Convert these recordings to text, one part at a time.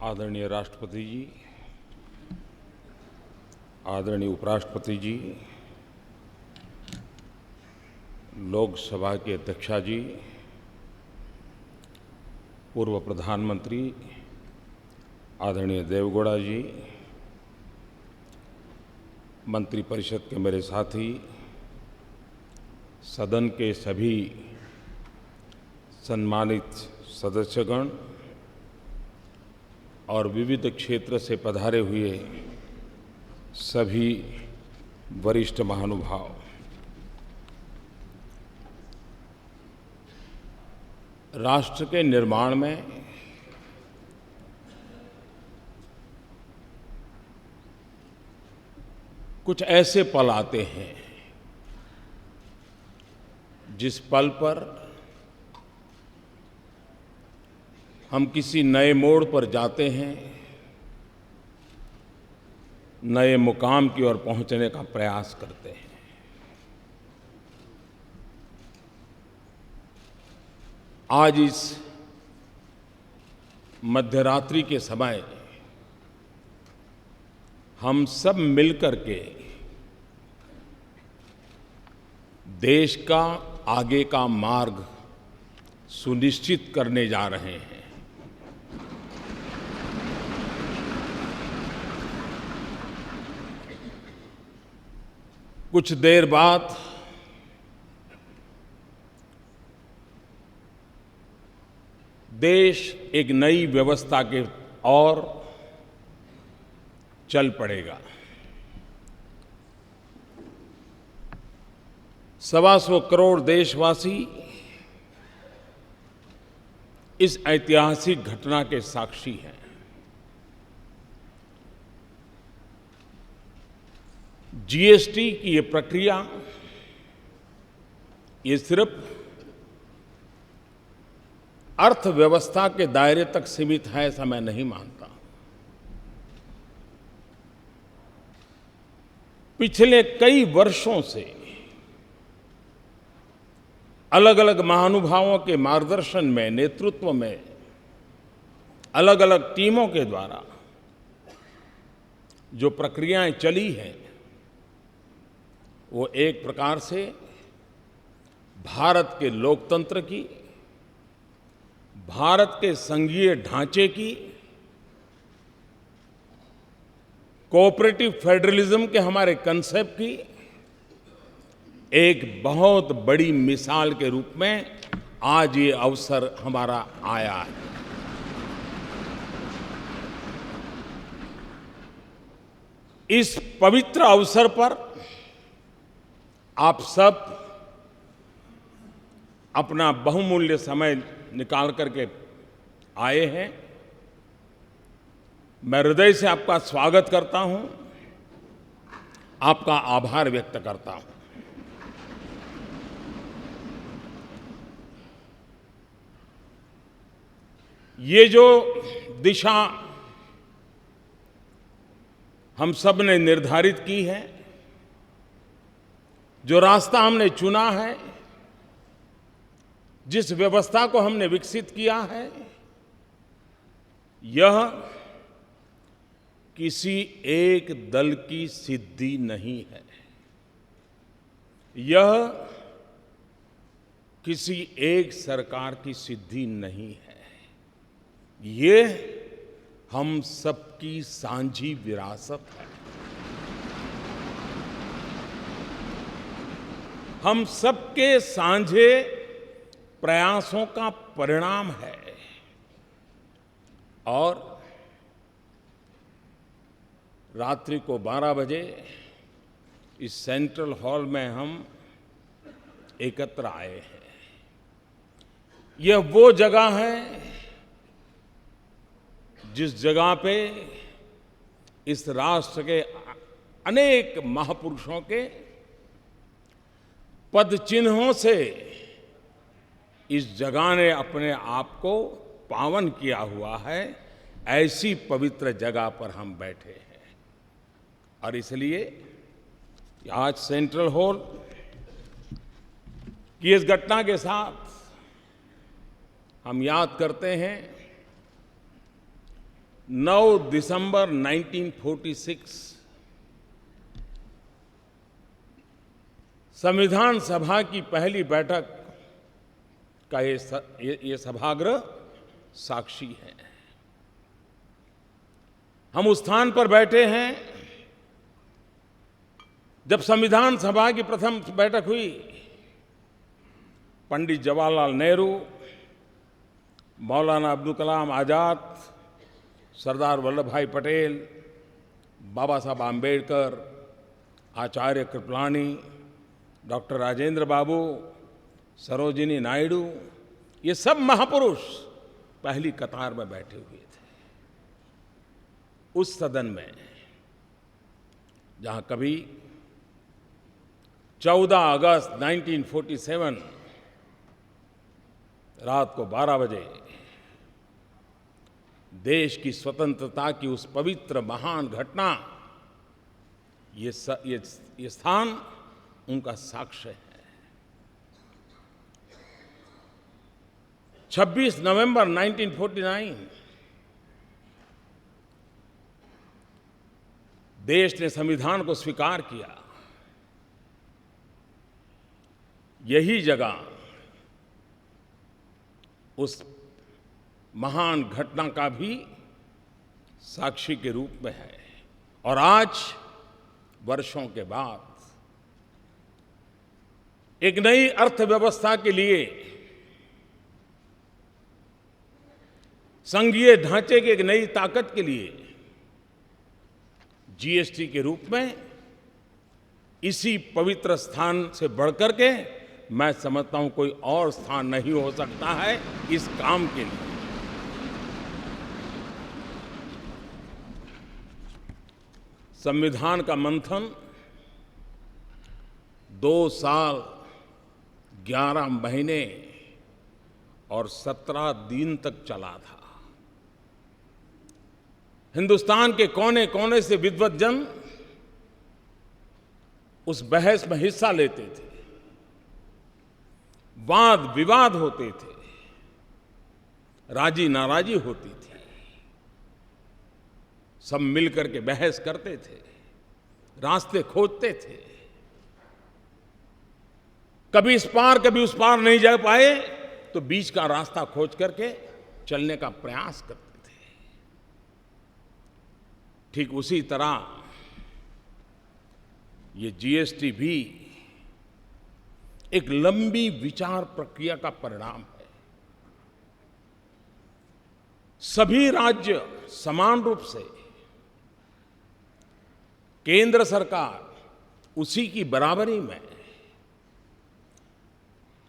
आदरणीय राष्ट्रपति जी, आदरणीय उपराष्ट्रपति जी, लोकसभा की अध्यक्षा जी, पूर्व प्रधानमंत्री आदरणीय देवेगौड़ा जी, मंत्रिपरिषद के मेरे साथी, सदन के सभी सम्मानित सदस्यगण और विविध क्षेत्र से पधारे हुए सभी वरिष्ठ महानुभाव, राष्ट्र के निर्माण में कुछ ऐसे पल आते हैं जिस पल पर हम किसी नए मोड़ पर जाते हैं, नए मुकाम की ओर पहुंचने का प्रयास करते हैं। आज इस मध्यरात्रि के समय हम सब मिलकर के देश का आगे का मार्ग सुनिश्चित करने जा रहे हैं। कुछ देर बाद देश एक नई व्यवस्था के ओर चल पड़ेगा। 125 करोड़ देशवासी इस ऐतिहासिक घटना के साक्षी हैं। जीएसटी की ये प्रक्रिया ये सिर्फ अर्थव्यवस्था के दायरे तक सीमित है, ऐसा मैं नहीं मानता। पिछले कई वर्षों से अलग अलग महानुभावों के मार्गदर्शन में, नेतृत्व में, अलग अलग टीमों के द्वारा जो प्रक्रियाएं चली हैं, वो एक प्रकार से भारत के लोकतंत्र की, भारत के संघीय ढांचे की, कोऑपरेटिव फेडरलिज्म के हमारे कंसेप्ट की एक बहुत बड़ी मिसाल के रूप में आज ये अवसर हमारा आया है। इस पवित्र अवसर पर आप सब अपना बहुमूल्य समय निकाल करके आए हैं। मैं हृदय से आपका स्वागत करता हूं, आपका आभार व्यक्त करता हूं। ये जो दिशा हम सब ने निर्धारित की है, जो रास्ता हमने चुना है, जिस व्यवस्था को हमने विकसित किया है, यह किसी एक दल की सिद्धि नहीं है। यह किसी एक सरकार की सिद्धि नहीं है। ये हम सबकी साझी विरासत है। हम सबके साझे प्रयासों का परिणाम है। और रात्रि को 12 बजे इस सेंट्रल हॉल में हम एकत्र आए हैं। यह वो जगह है जिस जगह पे इस राष्ट्र के अनेक महापुरुषों के पद चिन्हों से इस जगह ने अपने आप को पावन किया हुआ है। ऐसी पवित्र जगह पर हम बैठे हैं और इसलिए आज सेंट्रल हॉल की इस घटना के साथ हम याद करते हैं 9 दिसंबर 1946 संविधान सभा की पहली बैठक का ये सभागृह साक्षी है। हम उस स्थान पर बैठे हैं जब संविधान सभा की प्रथम बैठक हुई। पंडित जवाहरलाल नेहरू, मौलाना अब्दुल कलाम आजाद, सरदार वल्लभ भाई पटेल, बाबा साहब आम्बेडकर, आचार्य कृपलानी, डॉक्टर राजेंद्र बाबू, सरोजिनी नायडू, ये सब महापुरुष पहली कतार में बैठे हुए थे। उस सदन में जहां कभी 14 अगस्त 1947 रात को 12 बजे देश की स्वतंत्रता की उस पवित्र महान घटना, ये स्थान उनका साक्ष्य है। 26 नवंबर 1949 देश ने संविधान को स्वीकार किया। यही जगह उस महान घटना का भी साक्षी के रूप में है। और आज वर्षों के बाद एक नई अर्थव्यवस्था के लिए, संघीय ढांचे की एक नई ताकत के लिए जीएसटी के रूप में इसी पवित्र स्थान से बढ़कर के मैं समझता हूं कोई और स्थान नहीं हो सकता है इस काम के लिए। संविधान का मंथन 2 साल 11 महीने और 17 दिन तक चला था। हिंदुस्तान के कोने कोने से विद्वत जन उस बहस में हिस्सा लेते थे, वाद विवाद होते थे, राजी नाराजी होती थी, सब मिलकर के बहस करते थे, रास्ते खोजते थे। कभी इस पार कभी उस पार नहीं जा पाए तो बीच का रास्ता खोज करके चलने का प्रयास करते थे। ठीक उसी तरह ये जीएसटी भी एक लंबी विचार प्रक्रिया का परिणाम है। सभी राज्य समान रूप से, केंद्र सरकार उसी की बराबरी में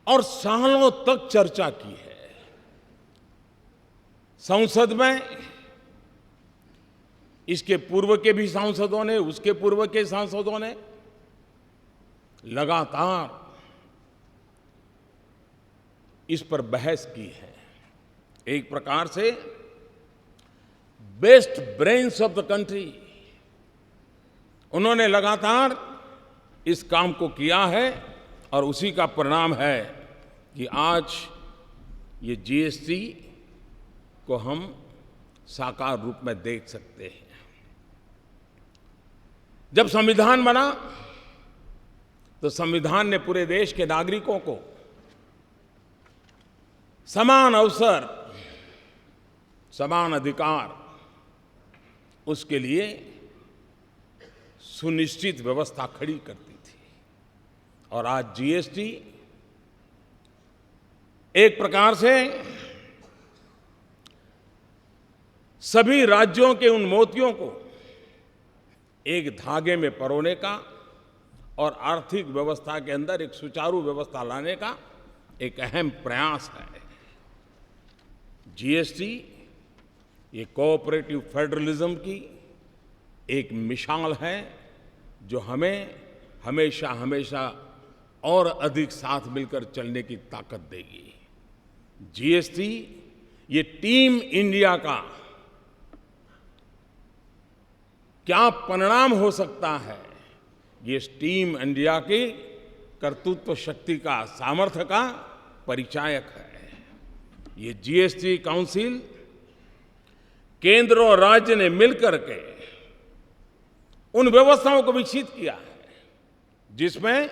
और सालों तक चर्चा की है। संसद में इसके पूर्व के भी सांसदों ने, उसके पूर्व के सांसदों ने लगातार इस पर बहस की है। एक प्रकार से best brains of the country उन्होंने लगातार इस काम को किया है और उसी का परिणाम है कि आज ये जीएसटी को हम साकार रूप में देख सकते हैं। जब संविधान बना तो संविधान ने पूरे देश के नागरिकों को समान अवसर, समान अधिकार, उसके लिए सुनिश्चित व्यवस्था खड़ी करती थी। और आज जीएसटी एक प्रकार से सभी राज्यों के उन मोतियों को एक धागे में परोने का और आर्थिक व्यवस्था के अंदर एक सुचारू व्यवस्था लाने का एक अहम प्रयास है। जीएसटी ये कोऑपरेटिव फेडरलिज्म की एक मिसाल है जो हमें हमेशा हमेशा और अधिक साथ मिलकर चलने की ताकत देगी। जीएसटी ये टीम इंडिया का क्या परिणाम हो सकता है, ये टीम इंडिया की कर्तृत्व शक्ति का, सामर्थ्य का परिचायक है। ये जीएसटी काउंसिल केंद्र और राज्य ने मिलकर के उन व्यवस्थाओं को विकसित किया है जिसमें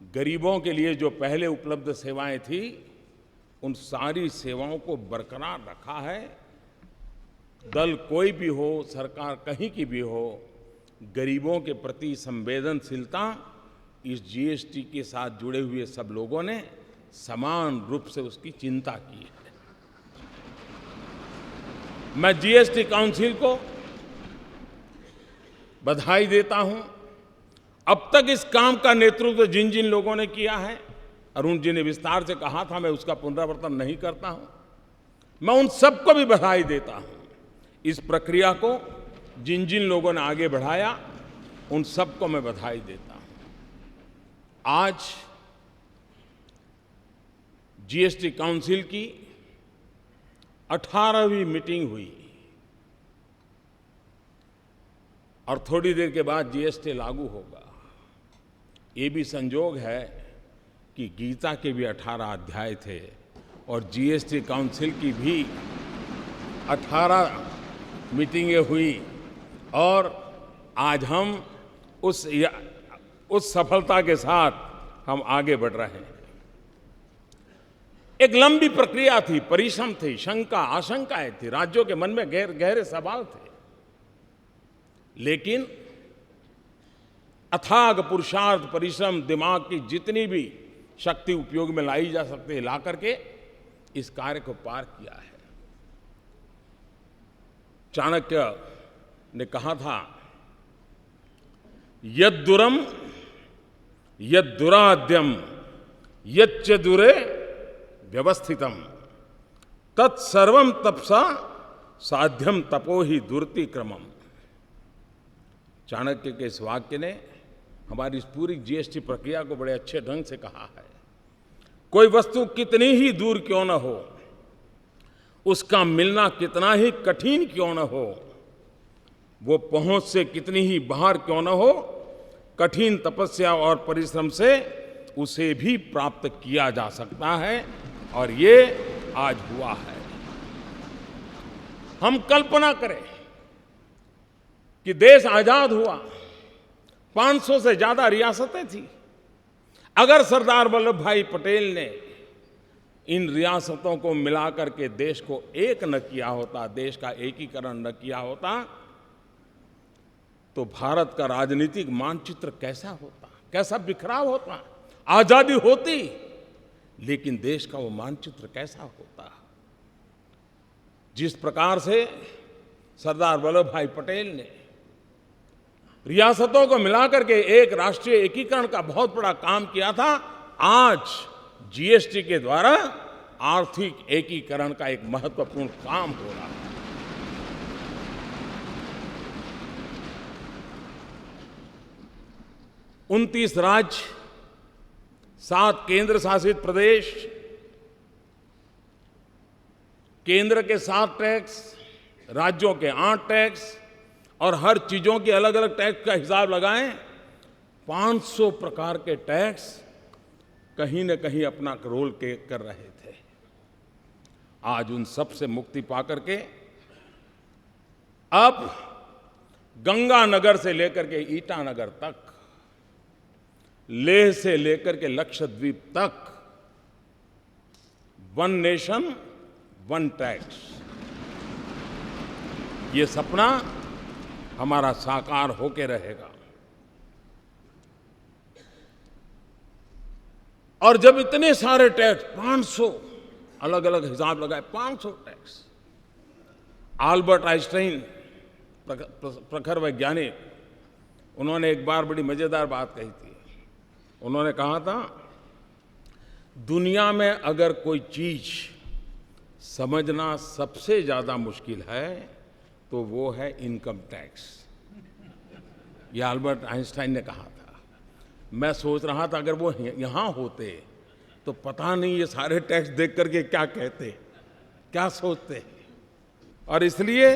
गरीबों के लिए जो पहले उपलब्ध सेवाएं थी उन सारी सेवाओं को बरकरार रखा है। दल कोई भी हो, सरकार कहीं की भी हो, गरीबों के प्रति संवेदनशीलता इस जीएसटी के साथ जुड़े हुए सब लोगों ने समान रूप से उसकी चिंता की है। मैं जीएसटी काउंसिल को बधाई देता हूं। अब तक इस काम का नेतृत्व जिन जिन लोगों ने किया है, अरुण जी ने विस्तार से कहा था, मैं उसका पुनरावर्तन नहीं करता हूं। मैं उन सबको भी बधाई देता हूं। इस प्रक्रिया को जिन जिन लोगों ने आगे बढ़ाया, उन सबको मैं बधाई देता हूं। आज जीएसटी काउंसिल की 18वीं मीटिंग हुई और थोड़ी देर के बाद जीएसटी लागू होगा। ये भी संयोग है कि गीता के भी 18 अध्याय थे और जीएसटी काउंसिल की भी 18 मीटिंगें हुई और आज हम उस सफलता के साथ हम आगे बढ़ रहे हैं। एक लंबी प्रक्रिया थी, परिश्रम थी, शंका आशंकाएं थी, राज्यों के मन में गहरे सवाल थे, लेकिन अथाग पुरुषार्थ, परिश्रम, दिमाग की जितनी भी शक्ति उपयोग में लाई जा सकती है, ला करके इस कार्य को पार किया है। चाणक्य ने कहा था, यद्दुरम यद्दुराद्यम यच्च दुरे व्यवस्थितम तत्सर्वम तपसा साध्यम तपो ही दुर्ति क्रमम। चाणक्य के इस वाक्य ने हमारी इस पूरी जीएसटी प्रक्रिया को बड़े अच्छे ढंग से कहा है। कोई वस्तु कितनी ही दूर क्यों न हो, उसका मिलना कितना ही कठिन क्यों न हो, वो पहुंच से कितनी ही बाहर क्यों न हो, कठिन तपस्या और परिश्रम से उसे भी प्राप्त किया जा सकता है और ये आज हुआ है। हम कल्पना करें कि देश आजाद हुआ, 500 से ज्यादा रियासतें थी। अगर सरदार वल्लभ भाई पटेल ने इन रियासतों को मिलाकर के देश को एक न किया होता, देश का एकीकरण न किया होता, तो भारत का राजनीतिक मानचित्र कैसा होता, कैसा बिखराव होता। आजादी होती, लेकिन देश का वो मानचित्र कैसा होता। जिस प्रकार से सरदार वल्लभ भाई पटेल ने रियासतों को मिलाकर के एक राष्ट्रीय एकीकरण का बहुत बड़ा काम किया था, आज जीएसटी के द्वारा आर्थिक एकीकरण का एक महत्वपूर्ण काम हो रहा है। 29 राज्य, 7 केंद्र शासित प्रदेश, केंद्र के 7 टैक्स, राज्यों के 8 टैक्स और हर चीजों के अलग अलग टैक्स का हिसाब लगाएं, 500 प्रकार के टैक्स कहीं न कहीं अपना रोल कर रहे थे। आज उन सब से मुक्ति पाकर के अब गंगानगर से लेकर के ईटानगर तक, लेह से लेकर के लक्षद्वीप तक, वन नेशन वन टैक्स, ये सपना हमारा साकार होके रहेगा। और जब इतने सारे टैक्स, 500 अलग अलग हिसाब लगाए, 500 टैक्स। आल्बर्ट आइंस्टाइन प्रखर वैज्ञानिक, उन्होंने एक बार बड़ी मजेदार बात कही थी। उन्होंने कहा था, दुनिया में अगर कोई चीज समझना सबसे ज्यादा मुश्किल है तो वो है इनकम टैक्स। ये आल्बर्ट आइंस्टाइन ने कहा था। मैं सोच रहा था अगर वो यहां होते तो पता नहीं ये सारे टैक्स देख करके क्या कहते, क्या सोचते। और इसलिए,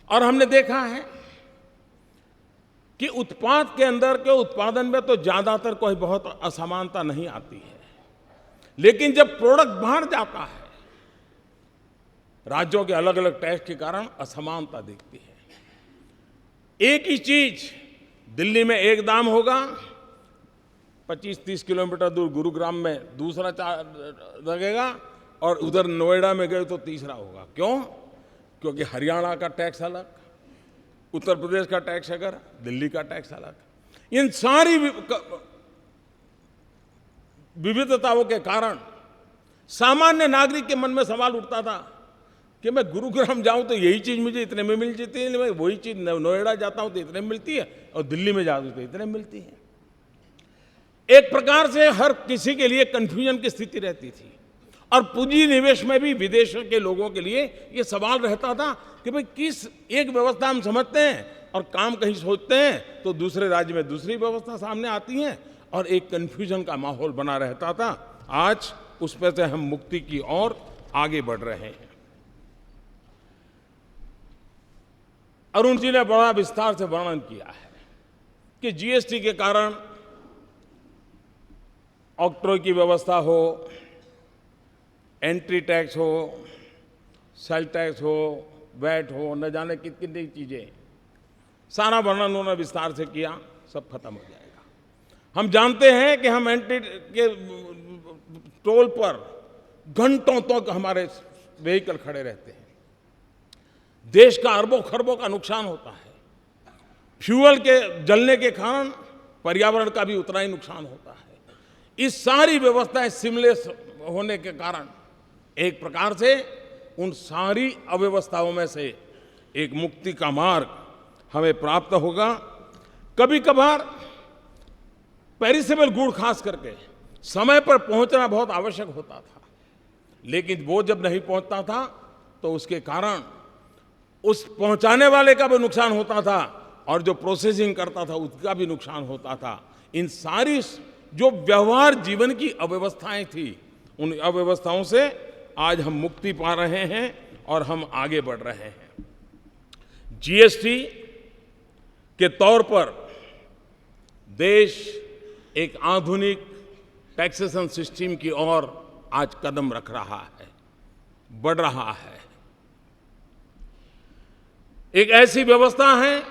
और हमने देखा है कि उत्पाद के अंदर के उत्पादन में तो ज्यादातर कोई बहुत असमानता नहीं आती है, लेकिन जब प्रोडक्ट बाहर जाता है राज्यों के अलग अलग टैक्स के कारण असमानता दिखती है। एक ही चीज दिल्ली में एक दाम होगा, 25-30 किलोमीटर दूर गुरुग्राम में दूसरा लगेगा, और उधर नोएडा में गए तो तीसरा होगा। क्यों? क्योंकि हरियाणा का टैक्स अलग, उत्तर प्रदेश का टैक्स अगर, दिल्ली का टैक्स अलग। इन सारी विविधताओं के कारण सामान्य नागरिक के मन में सवाल उठता था कि मैं गुरुग्राम जाऊं तो यही चीज मुझे इतने में मिल जाती है, मैं वही चीज नोएडा जाता हूं तो इतने में मिलती है, और दिल्ली में जाता हूं तो इतने में मिलती है। एक प्रकार से हर किसी के लिए कंफ्यूजन की स्थिति रहती थी, और पूंजी निवेश में भी विदेश के लोगों के लिए ये सवाल रहता था कि भाई किस एक व्यवस्था हम समझते हैं और काम कहीं सोचते हैं तो दूसरे राज्य में दूसरी व्यवस्था सामने आती है, और एक कंफ्यूजन का माहौल बना रहता था। आज उस पर से हम मुक्ति की ओर आगे बढ़ रहे हैं। अरुण जी ने बड़ा विस्तार से वर्णन किया है कि जीएसटी के कारण ऑक्ट्रॉय की व्यवस्था हो, एंट्री टैक्स हो, सेल टैक्स हो, वैट हो, न जाने कितनी चीजें, सारा वर्णन उन्होंने विस्तार से किया, सब खत्म हो जाएगा। हम जानते हैं कि हम एंट्री के टोल पर घंटों तक हमारे व्हीकल खड़े रहते हैं, देश का अरबों खरबों का नुकसान होता है। फ्यूल के जलने के कारण पर्यावरण का भी उतना ही नुकसान होता है। इस सारी व्यवस्थाएं सिमलेस होने के कारण एक प्रकार से उन सारी अव्यवस्थाओं में से एक मुक्ति का मार्ग हमें प्राप्त होगा। कभी कभार पेरिसेबल गुड खास करके समय पर पहुंचना बहुत आवश्यक होता था, लेकिन वो जब नहीं पहुंचता था तो उसके कारण उस पहुंचाने वाले का भी नुकसान होता था, और जो प्रोसेसिंग करता था उसका भी नुकसान होता था। इन सारी जो व्यवहार जीवन की अव्यवस्थाएं थी, उन अव्यवस्थाओं से आज हम मुक्ति पा रहे हैं और हम आगे बढ़ रहे हैं। जीएसटी के तौर पर देश एक आधुनिक टैक्सेशन सिस्टम की ओर आज कदम रख रहा है, बढ़ रहा है। एक ऐसी व्यवस्था है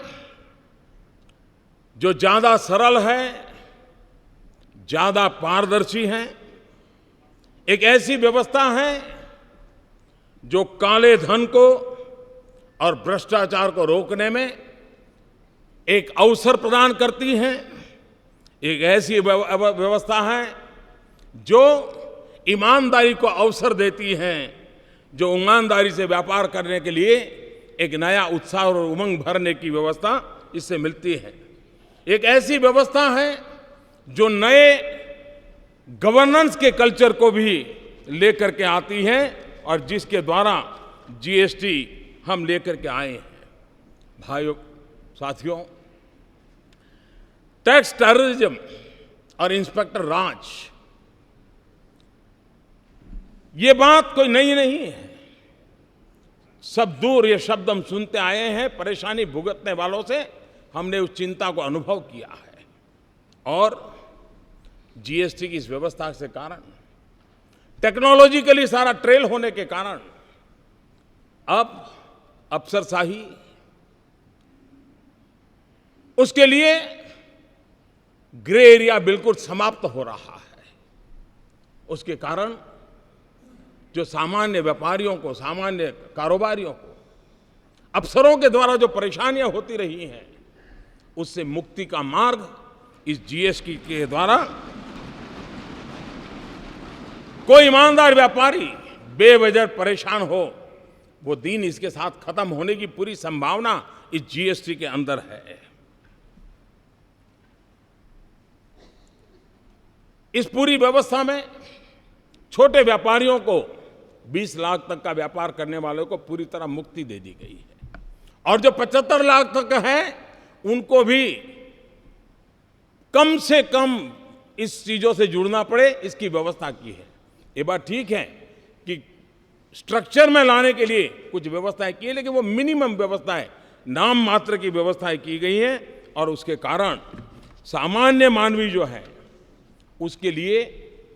जो ज्यादा सरल है, ज्यादा पारदर्शी है। एक ऐसी व्यवस्था है जो काले धन को और भ्रष्टाचार को रोकने में एक अवसर प्रदान करती है। एक ऐसी व्यवस्था है जो ईमानदारी को अवसर देती है, जो ईमानदारी से व्यापार करने के लिए एक नया उत्साह और उमंग भरने की व्यवस्था इससे मिलती है। एक ऐसी व्यवस्था है जो नए गवर्नेंस के कल्चर को भी लेकर के आती है, और जिसके द्वारा जीएसटी हम लेकर के आए हैं। भाइयों साथियों, टैक्स टेररिज्म और इंस्पेक्टर राज, ये बात कोई नई नहीं है। सब दूर ये शब्द हम सुनते आए हैं। परेशानी भुगतने वालों से हमने उस चिंता को अनुभव किया है, और जीएसटी की इस व्यवस्था के कारण, टेक्नोलॉजिकली सारा ट्रेल होने के कारण अब अफसरशाही, उसके लिए ग्रे एरिया बिल्कुल समाप्त हो रहा है। उसके कारण जो सामान्य व्यापारियों को, सामान्य कारोबारियों को, अफसरों के द्वारा जो परेशानियां होती रही हैं, उससे मुक्ति का मार्ग इस जीएसटी के द्वारा कोई ईमानदार व्यापारी बेवजह परेशान हो, वो दिन इसके साथ खत्म होने की पूरी संभावना इस जीएसटी के अंदर है। इस पूरी व्यवस्था में छोटे व्यापारियों को 20 लाख तक का व्यापार करने वालों को पूरी तरह मुक्ति दे दी गई है, और जो 75 लाख तक है उनको भी कम से कम इस चीजों से जुड़ना पड़े, इसकी व्यवस्था की है। ये बात ठीक है कि स्ट्रक्चर में लाने के लिए कुछ व्यवस्थाएं की है, लेकिन वो मिनिमम व्यवस्थाएं, नाम मात्र की व्यवस्थाएं की गई हैं, और उसके कारण सामान्य मानवी जो है उसके लिए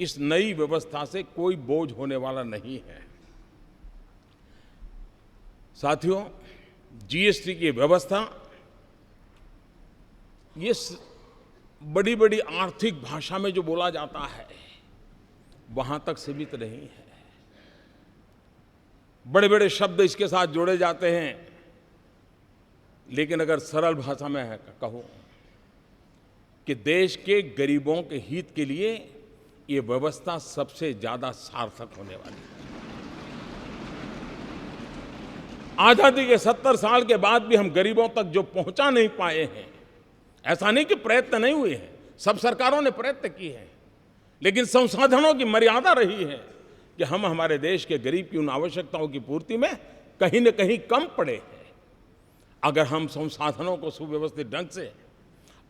इस नई व्यवस्था से कोई बोझ होने वाला नहीं है। साथियों, जीएसटी की व्यवस्था ये बड़ी-बड़ी आर्थिक भाषा में जो बोला जाता है वहां तक सीमित नहीं है। बड़े-बड़े शब्द इसके साथ जोड़े जाते हैं, लेकिन अगर सरल भाषा में कहूं कि देश के गरीबों के हित के लिए ये व्यवस्था सबसे ज्यादा सार्थक होने वाली है। आजादी के 70 साल के बाद भी हम गरीबों तक जो पहुंचा नहीं पाए हैं, ऐसा नहीं कि प्रयत्न नहीं हुए हैं, सब सरकारों ने प्रयत्न किए हैं, लेकिन संसाधनों की मर्यादा रही है कि हम हमारे देश के गरीब की उन आवश्यकताओं की पूर्ति में कहीं न कहीं कम पड़े हैं। अगर हम संसाधनों को सुव्यवस्थित ढंग से,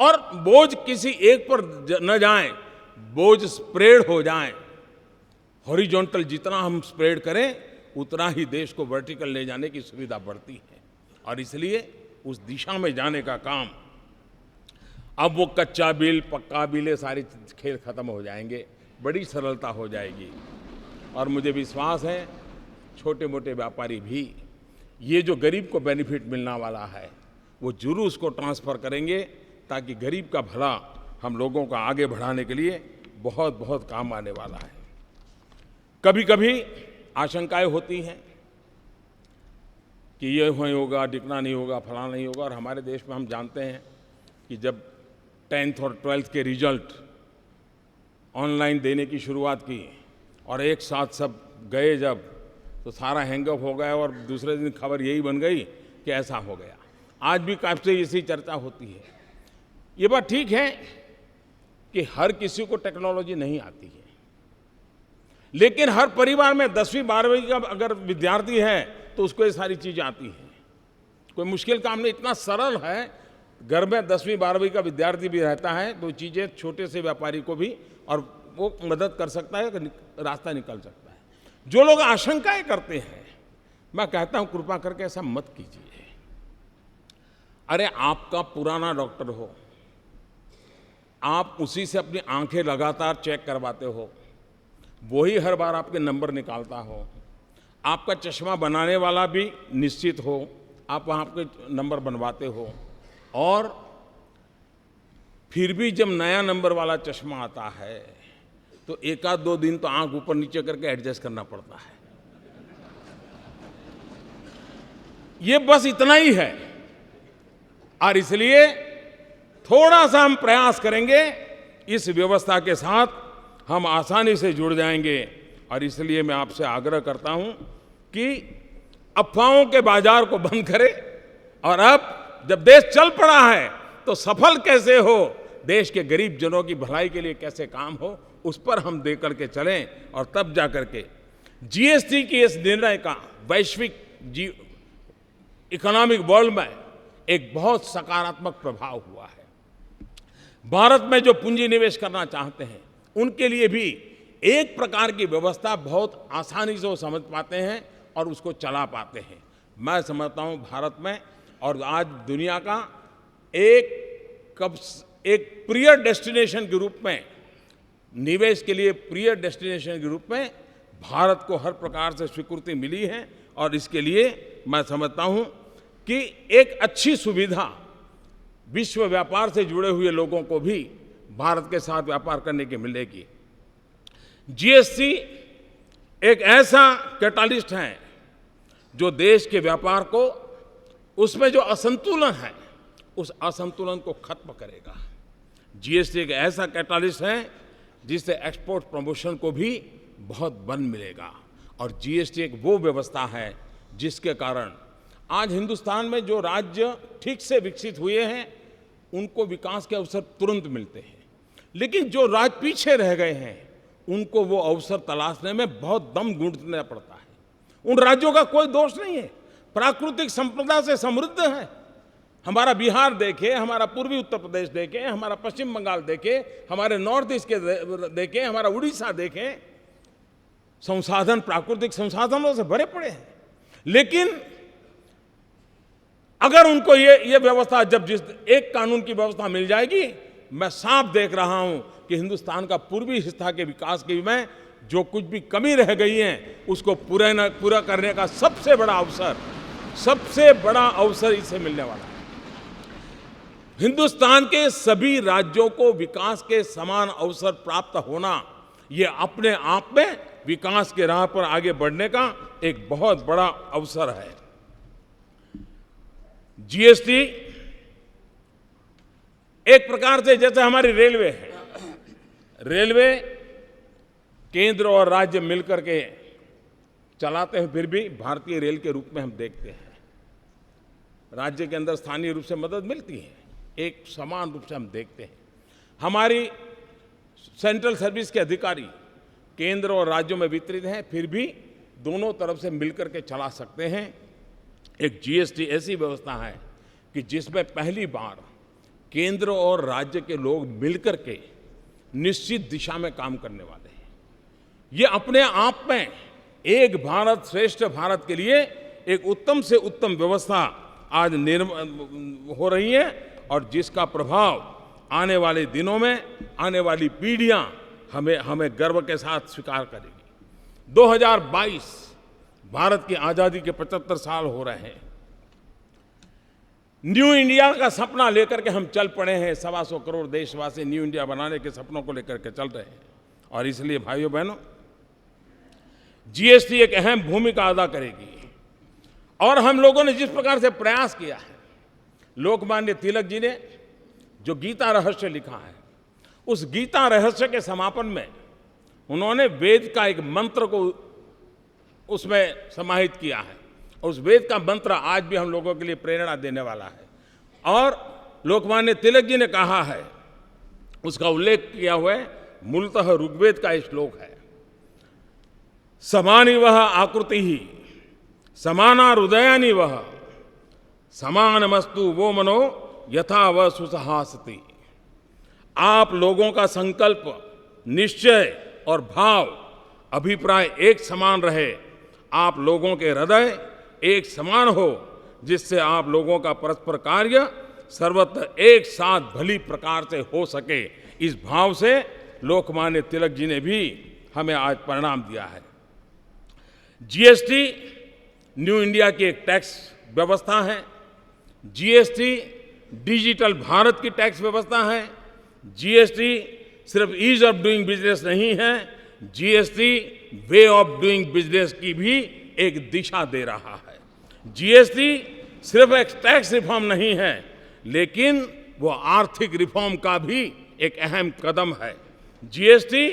और बोझ किसी एक पर न जाए, बोझ स्प्रेड हो जाए, हॉरिजॉन्टल जितना हम स्प्रेड करें उतना ही देश को वर्टिकल ले जाने की सुविधा बढ़ती है। और इसलिए उस दिशा में जाने का काम, अब वो कच्चा बिल पक्का बिल ये सारे खेल खत्म हो जाएंगे, बड़ी सरलता हो जाएगी। और मुझे विश्वास है छोटे मोटे व्यापारी भी ये जो गरीब को बेनिफिट मिलने वाला है वो जरूर उसको ट्रांसफ़र करेंगे, ताकि गरीब का भला हम लोगों का आगे बढ़ाने के लिए बहुत बहुत काम आने वाला है। कभी कभी आशंकाएं होती हैं कि ये नहीं होगा, डिकना नहीं होगा, फलाना नहीं होगा। और हमारे देश में हम जानते हैं कि जब 10th और 12th के रिजल्ट ऑनलाइन देने की शुरुआत की और एक साथ सब गए जब, तो सारा हैंगअप हो गया और दूसरे दिन खबर यही बन गई कि ऐसा हो गया। आज भी काफ़ी इसी चर्चा होती है। ये बात ठीक है कि हर किसी को टेक्नोलॉजी नहीं आती है, लेकिन हर परिवार में 10वीं 12वीं का अगर विद्यार्थी है तो उसको ये सारी चीज़ें आती हैं। कोई मुश्किल काम नहीं, इतना सरल है। घर में 10वीं 12वीं का विद्यार्थी भी रहता है तो चीज़ें छोटे से व्यापारी को भी, और वो मदद कर सकता है, रास्ता निकल सकता है। जो लोग आशंकाएं करते हैं, मैं कहता हूं कृपा करके ऐसा मत कीजिए। अरे आपका पुराना डॉक्टर हो, आप उसी से अपनी आंखें लगातार चेक करवाते हो, वही हर बार आपके नंबर निकालता हो, आपका चश्मा बनाने वाला भी निश्चित हो, आप वहाँ आपके नंबर बनवाते हो, और फिर भी जब नया नंबर वाला चश्मा आता है तो 1-2 दिन तो आंख ऊपर नीचे करके एडजस्ट करना पड़ता है। ये बस इतना ही है। और इसलिए थोड़ा सा हम प्रयास करेंगे, इस व्यवस्था के साथ हम आसानी से जुड़ जाएंगे। और इसलिए मैं आपसे आग्रह करता हूं कि अफवाहों के बाजार को बंद करें, और अब जब देश चल पड़ा है तो सफल कैसे हो, देश के गरीब जनों की भलाई के लिए कैसे काम हो, उस पर हम दे करके चलें। और तब जा करके जीएसटी की इस निर्णय का वैश्विक इकोनॉमिक वर्ल्ड में एक बहुत सकारात्मक प्रभाव हुआ है। भारत में जो पूंजी निवेश करना चाहते हैं उनके लिए भी एक प्रकार की व्यवस्था बहुत आसानी से वो समझ पाते हैं और उसको चला पाते हैं। मैं समझता हूँ भारत में और आज दुनिया का एक प्रिय डेस्टिनेशन के रूप में, निवेश के लिए प्रिय डेस्टिनेशन के रूप में भारत को हर प्रकार से स्वीकृति मिली है। और इसके लिए मैं समझता हूँ कि एक अच्छी सुविधा विश्व व्यापार से जुड़े हुए लोगों को भी भारत के साथ व्यापार करने की मिलेगी। जीएसटी एक ऐसा कैटालिस्ट है जो देश के व्यापार को, उसमें जो असंतुलन है उस असंतुलन को खत्म करेगा। जीएसटी एक ऐसा कैटालिस्ट है जिससे एक्सपोर्ट प्रमोशन को भी बहुत बल मिलेगा। और जीएसटी एक वो व्यवस्था है जिसके कारण आज हिंदुस्तान में जो राज्य ठीक से विकसित हुए हैं उनको विकास के अवसर तुरंत मिलते हैं, लेकिन जो राज्य पीछे रह गए हैं उनको वो अवसर तलाशने में बहुत दम गूंथना पड़ता है। उन राज्यों का कोई दोष नहीं है, प्राकृतिक संपदा से समृद्ध है। हमारा बिहार देखें, हमारा पूर्वी उत्तर प्रदेश देखें, हमारा पश्चिम बंगाल देखें, हमारे नॉर्थ ईस्ट के देखें, हमारा उड़ीसा देखें, संसाधन प्राकृतिक संसाधनों से भरे पड़े हैं। लेकिन अगर उनको ये व्यवस्था, जब जिस एक कानून की व्यवस्था मिल जाएगी, मैं साफ देख रहा हूं कि हिंदुस्तान का पूर्वी हिस्सा के विकास की में जो कुछ भी कमी रह गई है उसको पूरा करने का सबसे बड़ा अवसर सबसे बड़ा अवसर इससे मिलने वाला है। हिंदुस्तान के सभी राज्यों को विकास के समान अवसर प्राप्त होना, ये अपने आप में विकास के राह पर आगे बढ़ने का एक बहुत बड़ा अवसर है। जीएसटी एक प्रकार से जैसे हमारी रेलवे है, रेलवे केंद्र और राज्य मिलकर के चलाते हैं, फिर भी भारतीय रेल के रूप में हम देखते हैं। राज्य के अंदर स्थानीय रूप से मदद मिलती है, एक समान रूप से हम देखते हैं। हमारी सेंट्रल सर्विस के अधिकारी केंद्र और राज्यों में वितरित हैं, फिर भी दोनों तरफ से मिलकर के चला सकते हैं। एक जीएसटी ऐसी व्यवस्था है कि जिसमें पहली बार केंद्र और राज्य के लोग मिलकर के निश्चित दिशा में काम करने वाले हैं। ये अपने आप में एक भारत श्रेष्ठ भारत के लिए एक उत्तम से उत्तम व्यवस्था आज हो रही है, और जिसका प्रभाव आने वाले दिनों में आने वाली पीढ़ियां हमें गर्व के साथ स्वीकार करेगी। 2022 भारत की आज़ादी के 75 साल हो रहे हैं। न्यू इंडिया का सपना लेकर के हम चल पड़े हैं। 125 करोड़ देशवासी न्यू इंडिया बनाने के सपनों को लेकर के चल रहे हैं, और इसलिए भाइयों बहनों, जीएसटी एक अहम भूमिका अदा करेगी। और हम लोगों ने जिस प्रकार से प्रयास किया है, लोकमान्य तिलक जी ने जो गीता रहस्य लिखा है, उस गीता रहस्य के समापन में उन्होंने वेद का एक मंत्र को उसमें समाहित किया है। उस वेद का मंत्र आज भी हम लोगों के लिए प्रेरणा देने वाला है। और लोकमान्य तिलक जी ने कहा है, उसका उल्लेख किया हुआ है, मूलतः ऋग्वेद का श्लोक है, समानि वह आकृति ही समाना हृदयानि वह समानमस्तु वो मनो यथा वह सुसहासति। आप लोगों का संकल्प, निश्चय और भाव, अभिप्राय एक समान रहे, आप लोगों के हृदय एक समान हो, जिससे आप लोगों का परस्पर कार्य सर्वत्र एक साथ भली प्रकार से हो सके। इस भाव से लोकमान्य तिलक जी ने भी हमें आज परिणाम दिया है। जीएसटी न्यू इंडिया की एक टैक्स व्यवस्था है। जीएसटी डिजिटल भारत की टैक्स व्यवस्था है। जीएसटी सिर्फ ईज ऑफ डूइंग बिजनेस नहीं है, GST way of doing business की भी एक दिशा दे रहा है। जीएसटी सिर्फ एक टैक्स रिफॉर्म नहीं है, लेकिन वो आर्थिक रिफॉर्म का भी एक अहम कदम है। जीएसटी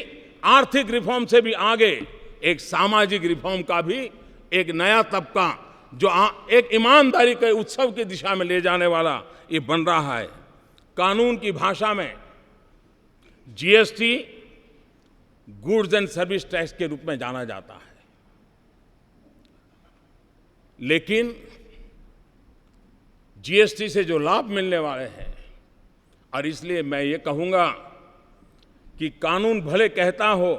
आर्थिक रिफॉर्म से भी आगे एक सामाजिक रिफॉर्म का भी एक नया तबका, जो एक ईमानदारी के उत्सव की दिशा में ले जाने वाला ये बन रहा है। कानून की भाषा में GST goods and service tax के रूप में जाना जाता है, लेकिन जीएसटी से जो लाभ मिलने वाले हैं, और इसलिए मैं ये कहूंगा कि कानून भले कहता हो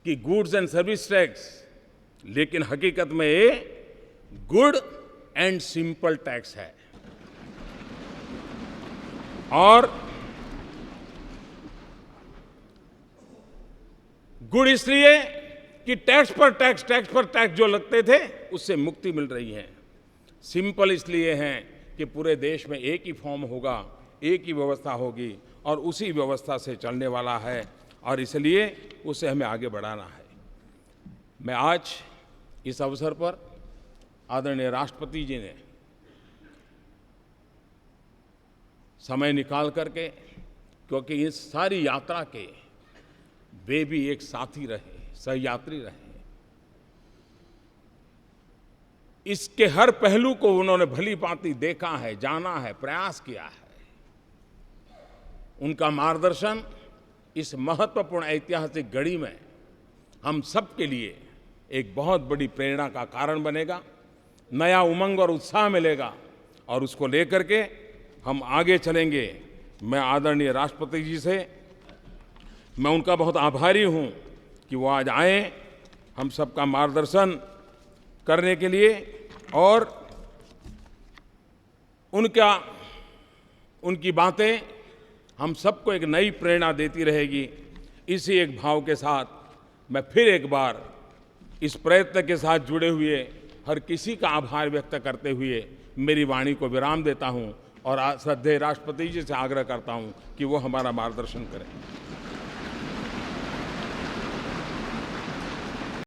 कि गुड्स एंड सर्विस टैक्स, लेकिन हकीकत में ये गुड एंड सिंपल टैक्स है। और गुड इसलिए कि टैक्स पर टैक्स जो लगते थे उससे मुक्ति मिल रही है। सिंपल इसलिए है कि पूरे देश में एक ही फॉर्म होगा, एक ही व्यवस्था होगी, और उसी व्यवस्था से चलने वाला है, और इसलिए उसे हमें आगे बढ़ाना है। मैं आज इस अवसर पर आदरणीय राष्ट्रपति जी ने समय निकाल करके, क्योंकि इस सारी यात्रा के वे भी एक साथी रहे, सहयात्री रहे, इसके हर पहलू को उन्होंने भली भांति देखा है, जाना है, प्रयास किया है। उनका मार्गदर्शन इस महत्वपूर्ण ऐतिहासिक घड़ी में हम सब के लिए एक बहुत बड़ी प्रेरणा का कारण बनेगा। नया उमंग और उत्साह मिलेगा, और उसको लेकर के हम आगे चलेंगे। मैं आदरणीय राष्ट्रपति जी से मैं उनका बहुत आभारी हूं कि वो आज आए हम सबका मार्गदर्शन करने के लिए, और उनकी बातें हम सबको एक नई प्रेरणा देती रहेगी। इसी एक भाव के साथ मैं फिर एक बार इस प्रयत्न के साथ जुड़े हुए हर किसी का आभार व्यक्त करते हुए मेरी वाणी को विराम देता हूँ और श्रद्धेय राष्ट्रपति जी से आग्रह करता हूँ कि वो हमारा मार्गदर्शन करें।